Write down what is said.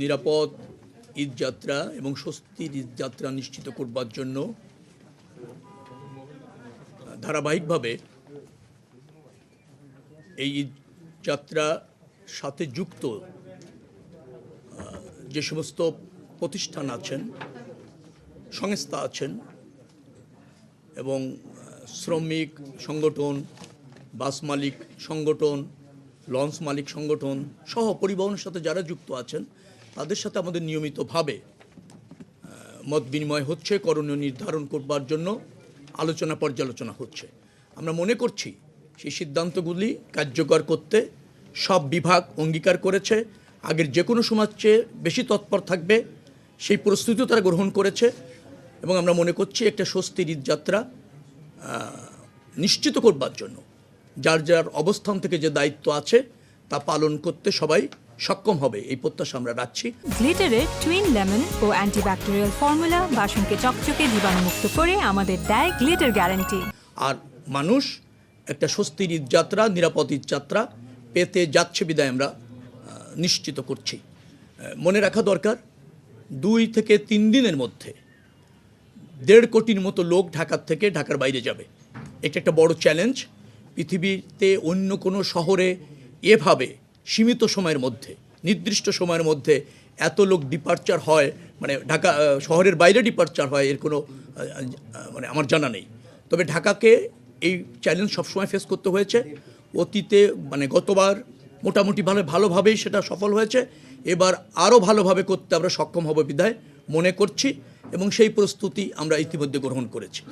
নিরাপদ ঈদযাত্রা এবং স্বস্তির ঈদযাত্রা নিশ্চিত করবার জন্য ধারাবাহিকভাবে এই ঈদযাত্রার সাথে যুক্ত যে সমস্ত প্রতিষ্ঠান আছেন, সংস্থা আছেন এবং শ্রমিক সংগঠন, বাস মালিক সংগঠন, লঞ্চ মালিক সংগঠন সহ পরিবহনের সাথে যারা যুক্ত আছেন তাদের সাথে আমাদের নিয়মিতভাবে মত বিনিময় হচ্ছে, করণীয় নির্ধারণ করবার জন্য আলোচনা পর্যালোচনা হচ্ছে। আমরা মনে করছি সেই সিদ্ধান্তগুলি কার্যকর করতে সব বিভাগ অঙ্গীকার করেছে, আগের যে কোনো সময়ের চেয়ে বেশি তৎপর থাকবে সেই প্রস্তুতিও তারা গ্রহণ করেছে এবং আমরা মনে করছি একটা স্বস্তির ঈদযাত্রা নিশ্চিত করবার জন্য যার যার অবস্থান থেকে যে দায়িত্ব আছে তা পালন করতে সবাই সক্ষম হবে এই প্রত্যাশা আমরা রাখছি। গ্লিটারের টুইন লেমন ও অ্যান্টিব্যাকটেরিয়াল ফর্মুলা বাসনকে চকচকে জীবাণুমুক্ত করে আমাদের দেয় গ্লিটার গ্যারান্টি। আর মানুষ একটা স্বস্তির ঈদযাত্রা, নিরাপদ ঈদযাত্রা পেতে যাচ্ছে বিদায় আমরা নিশ্চিত করছি। মনে রাখা দরকার 2 থেকে 3 দিনের মধ্যে 1.5 কোটির মতো লোক ঢাকার থেকে ঢাকার বাইরে যাবে। এটা একটা বড় চ্যালেঞ্জ। পৃথিবীতে অন্য কোনো শহরে এভাবে সীমিত সময়ের মধ্যে, নির্দিষ্ট সময়ের মধ্যে এত লোক ডিপারচার হয়, মানে ঢাকা শহরের বাইরে ডিপারচার হয়, এর কোনো মানে আমার জানা নেই। তবে ঢাকাকে এই চ্যালেঞ্জ সবসময় ফেস করতে হয়েছে। অতীতে মানে গতবার মোটামুটি ভালোভাবেই সেটা সফল হয়েছে। এবার আরও ভালোভাবে করতে আমরা সক্ষম হব বিধায় মনে করছি এবং সেই প্রস্তুতি আমরা ইতিমধ্যে গ্রহণ করেছি।